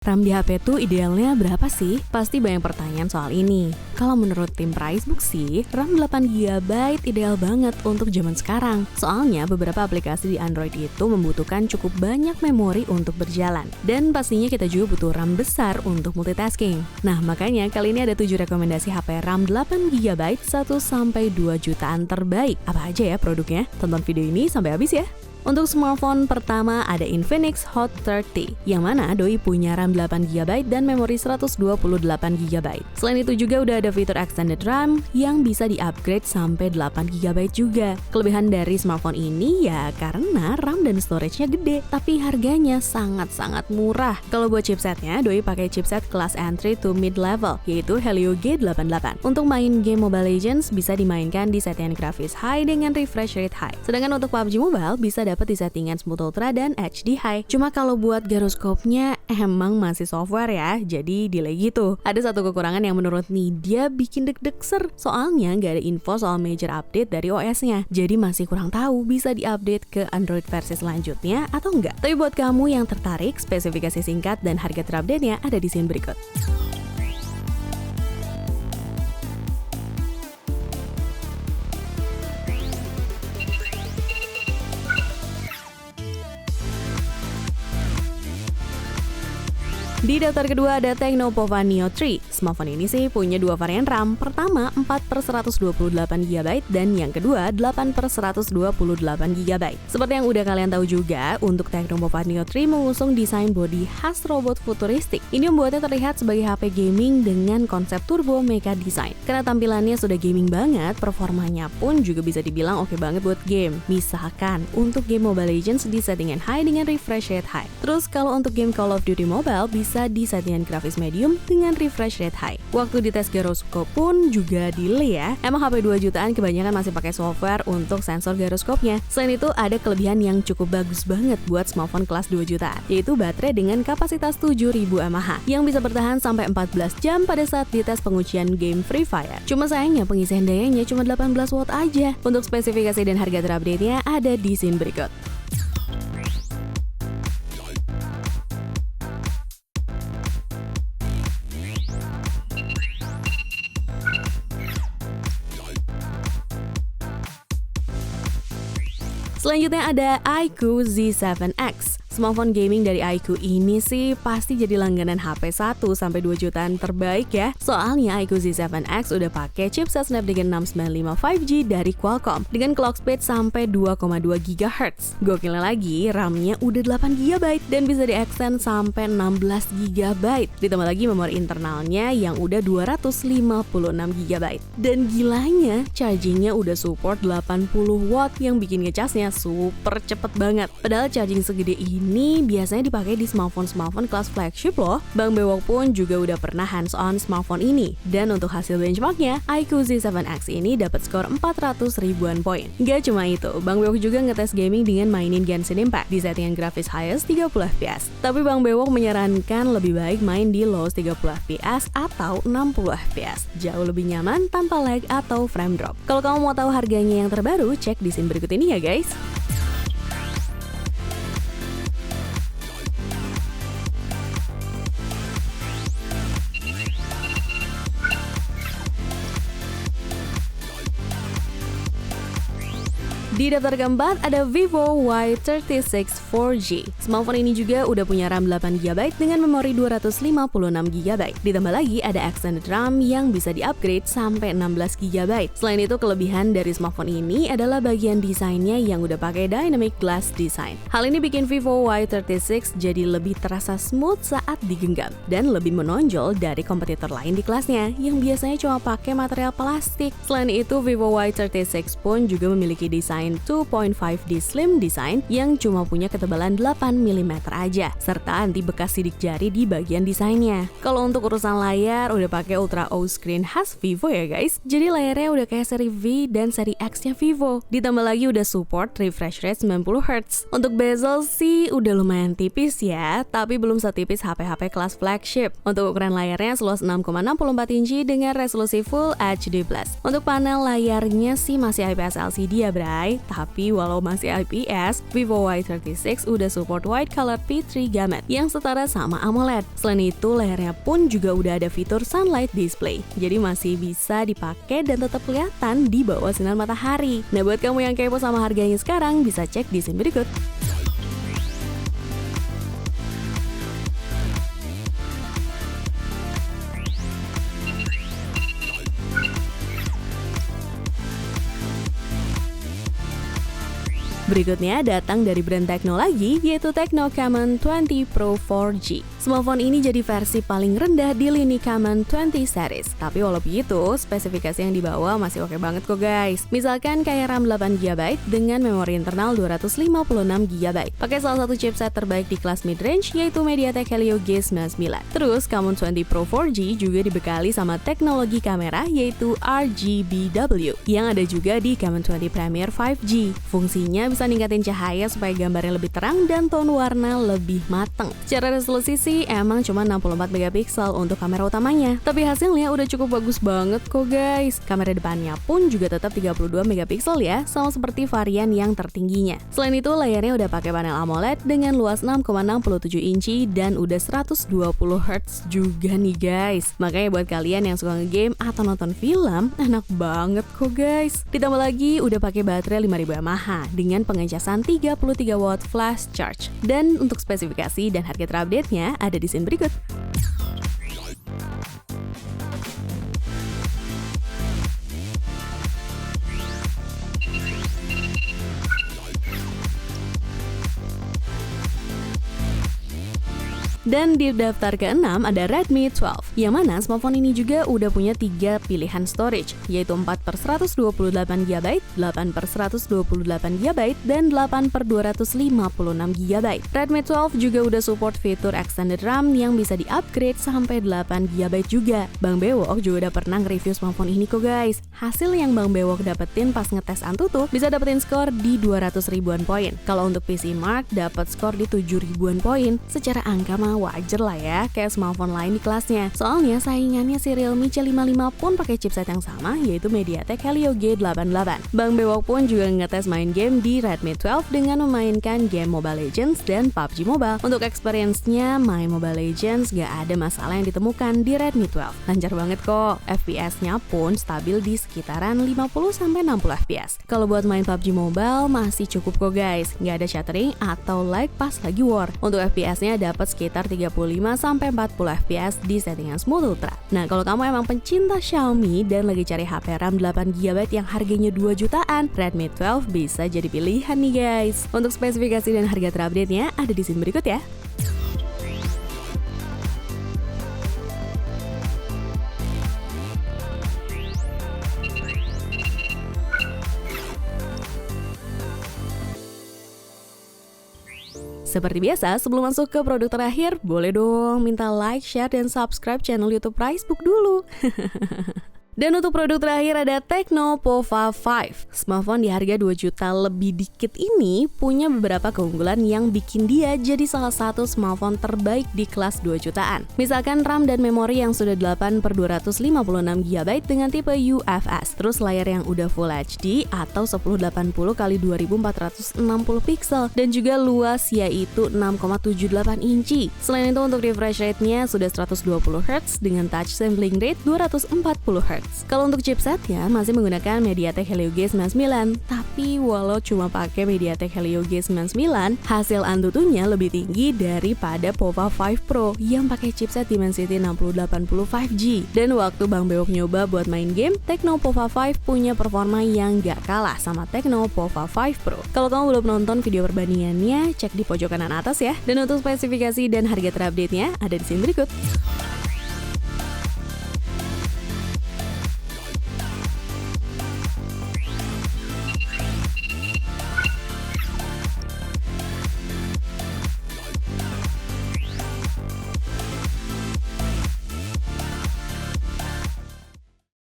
RAM di HP tuh idealnya berapa sih? Pasti banyak pertanyaan soal ini. Kalau menurut tim Pricebook sih, RAM 8GB ideal banget untuk zaman sekarang. Soalnya beberapa aplikasi di Android itu membutuhkan cukup banyak memori untuk berjalan. Dan pastinya kita juga butuh RAM besar untuk multitasking. Nah, makanya kali ini ada 7 rekomendasi HP RAM 8GB 1-2 jutaan terbaik. Apa aja ya produknya? Tonton video ini sampai habis ya. Untuk smartphone pertama ada Infinix Hot 30, yang mana doi punya RAM 8GB dan memori 128GB. Selain itu juga udah ada fitur Extended RAM yang bisa di-upgrade sampai 8GB juga. Kelebihan dari smartphone ini ya karena RAM dan storage-nya gede, tapi harganya sangat-sangat murah. Kalau buat chipsetnya, doi pakai chipset kelas entry to mid-level, yaitu Helio G88. Untuk main game Mobile Legends bisa dimainkan di settingan grafis high dengan refresh rate high. Sedangkan untuk PUBG Mobile bisa dapat di settingan Smooth Ultra dan HD High. Cuma kalau buat gyroskopnya emang masih software ya, jadi delay gitu. Ada satu kekurangan yang menurut Nidia bikin deg-degser, soalnya nggak ada info soal major update dari OS-nya. Jadi masih kurang tahu bisa diupdate ke Android versi selanjutnya atau enggak. Tapi buat kamu yang tertarik, spesifikasi singkat dan harga terupdate-nya ada di scene berikut. Di daftar kedua ada Tecnopova Neo 3. Smartphone ini sih punya dua varian RAM. Pertama 4/128GB dan yang kedua 8/128GB. Seperti yang udah kalian tahu juga, untuk Tecnopova Neo 3 mengusung desain bodi khas robot futuristik. Ini membuatnya terlihat sebagai HP gaming dengan konsep turbo mecha design. Karena tampilannya sudah gaming banget, performanya pun juga bisa dibilang oke banget buat game. Misalkan untuk game Mobile Legends di settingan high dengan refresh rate high. Terus kalau untuk game Call of Duty Mobile bisa di settingan grafis medium dengan refresh rate high. Waktu dites gyroskop pun juga delay ya. Emang HP 2 jutaan kebanyakan masih pakai software untuk sensor gyroskopnya. Selain itu ada kelebihan yang cukup bagus banget buat smartphone kelas 2 jutaan, yaitu baterai dengan kapasitas 7000 mAh yang bisa bertahan sampai 14 jam pada saat dites pengujian game Free Fire. Cuma sayangnya pengisian dayanya cuma 18 watt aja. Untuk spesifikasi dan harga terupdate-nya ada di scene berikut. Selanjutnya ada iQOO Z7X. Smartphone gaming dari iQOO ini sih pasti jadi langganan HP 1-2 jutaan terbaik ya. Soalnya iQOO Z7X udah pakai chipset Snapdragon 695 5G dari Qualcomm dengan clock speed sampai 2,2 GHz. Gokilnya lagi, RAM-nya udah 8GB dan bisa di-extend sampai 16GB. Ditambah lagi memori internalnya yang udah 256GB. Dan gilanya, chargingnya udah support 80 watt yang bikin ngecasnya super cepet banget. Padahal charging segede ini biasanya dipakai di smartphone kelas flagship loh. Bang Bewok pun juga udah pernah hands-on smartphone ini. Dan untuk hasil benchmarknya, iQOO Z7X ini dapat skor 400 ribuan poin. Gak cuma itu, Bang Bewok juga ngetes gaming dengan mainin Genshin Impact di settingan grafis highest 30fps. Tapi Bang Bewok menyarankan lebih baik main di lowest 30fps atau 60fps. Jauh lebih nyaman tanpa lag atau frame drop. Kalau kamu mau tahu harganya yang terbaru, cek di scene berikut ini ya guys. Di daftar keempat ada Vivo Y36 4G. Smartphone ini juga udah punya RAM 8GB dengan memori 256GB. Ditambah lagi ada extended RAM yang bisa di-upgrade sampai 16GB. Selain itu, kelebihan dari smartphone ini adalah bagian desainnya yang udah pakai dynamic glass design. Hal ini bikin Vivo Y36 jadi lebih terasa smooth saat digenggam dan lebih menonjol dari kompetitor lain di kelasnya yang biasanya cuma pakai material plastik. Selain itu, Vivo Y36 pun juga memiliki desain 2.5D Slim Design yang cuma punya ketebalan 8mm aja, serta anti bekas sidik jari di bagian desainnya. Kalau untuk urusan layar, udah pakai Ultra O screen khas Vivo ya guys, jadi layarnya udah kayak seri V dan seri X-nya Vivo. Ditambah lagi udah support refresh rate 90Hz. Untuk bezel sih udah lumayan tipis ya, tapi belum setipis HP-HP kelas flagship. Untuk ukuran layarnya seluas 6,64 inci dengan resolusi Full HD+. Untuk panel layarnya sih masih IPS LCD ya bray. Tapi walau masih IPS, Vivo Y36 udah support Wide Color P3 gamut yang setara sama AMOLED. Selain itu, layarnya pun juga udah ada fitur Sunlight Display. Jadi masih bisa dipakai dan tetap kelihatan di bawah sinar matahari. Nah, buat kamu yang kepo sama harganya sekarang, bisa cek di scene berikut. Berikutnya datang dari brand Tecno lagi, yaitu Tecno Camon 20 Pro 4G. Smartphone ini jadi versi paling rendah di lini Camon 20 series. Tapi walau begitu, spesifikasi yang dibawa masih oke banget kok guys. Misalkan kayak RAM 8GB dengan memori internal 256GB. Pakai salah satu chipset terbaik di kelas mid-range, yaitu MediaTek Helio G99. Terus Camon 20 Pro 4G juga dibekali sama teknologi kamera, yaitu RGBW, yang ada juga di Camon 20 Premier 5G. Fungsinya bisa ningkatin cahaya supaya gambarnya lebih terang dan tone warna lebih mateng. Secara resolusi sih emang cuma 64 megapiksel untuk kamera utamanya, tapi hasilnya udah cukup bagus banget kok guys. Kamera depannya pun juga tetap 32 megapiksel ya, sama seperti varian yang tertingginya. Selain itu, layarnya udah pakai panel AMOLED dengan luas 6,67 inci dan udah 120 Hz juga nih guys. Makanya buat kalian yang suka nge-game atau nonton film, enak banget kok guys. Ditambah lagi udah pakai baterai 5000 mAh dengan pengecasan 33 watt flash charge. Dan untuk spesifikasi dan harga terupdate-nya ada di scene berikut. Dan di daftar ke-6 ada Redmi 12, yang mana smartphone ini juga udah punya 3 pilihan storage, yaitu 4/128GB, 8/128GB, dan 8/256GB. Redmi 12 juga udah support fitur extended RAM yang bisa di-upgrade sampai 8GB juga. Bang Bewok juga udah pernah nge-review smartphone ini kok guys. Hasil yang Bang Bewok dapetin pas ngetes Antutu bisa dapetin skor di 200 ribuan poin. Kalau untuk PC Mark dapat skor di 7 ribuan poin. Secara angka mah wajar lah ya, kayak smartphone lain di kelasnya. Soalnya saingannya si Realme C55 pun pakai chipset yang sama, yaitu MediaTek Helio G88. Bang Bewok pun juga ngetes main game di Redmi 12 dengan memainkan game Mobile Legends dan PUBG Mobile. Untuk experience-nya, main Mobile Legends gak ada masalah yang ditemukan di Redmi 12. Lancar banget kok, FPS-nya pun stabil di sekitaran 50-60 FPS. Kalau buat main PUBG Mobile masih cukup kok guys, gak ada stuttering atau lag pas lagi war. Untuk FPS-nya dapat sekitar 35-40 FPS di settingan Smooth Ultra. Nah, kalau kamu emang pencinta Xiaomi dan lagi cari HP RAM 8GB yang harganya 2 jutaan, Redmi 12 bisa jadi pilihan nih guys. Untuk spesifikasi dan harga terupdate-nya ada di scene berikut ya. Seperti biasa, sebelum masuk ke produk terakhir, boleh dong minta like, share, dan subscribe channel YouTube Pricebook dulu. Dan untuk produk terakhir ada Tecno Pova 5. Smartphone di harga 2 juta lebih dikit ini punya beberapa keunggulan yang bikin dia jadi salah satu smartphone terbaik di kelas 2 jutaan. Misalkan RAM dan memori yang sudah 8/256GB dengan tipe UFS. Terus layar yang udah Full HD atau 1080x2460 pixel dan juga luas yaitu 6,78 inci. Selain itu untuk refresh rate-nya sudah 120 Hz dengan touch sampling rate 240 Hz. Kalau untuk chipsetnya masih menggunakan MediaTek Helio G99, tapi walau cuma pakai MediaTek Helio G99, hasil Antutunya lebih tinggi daripada Pova 5 Pro yang pakai chipset Dimensity 6080 5G. Dan waktu Bang Bewok nyoba buat main game, Tecno Pova 5 punya performa yang gak kalah sama Tecno Pova 5 Pro. Kalau kamu belum nonton video perbandingannya, cek di pojok kanan atas ya. Dan untuk spesifikasi dan harga terupdate-nya ada di sini berikut.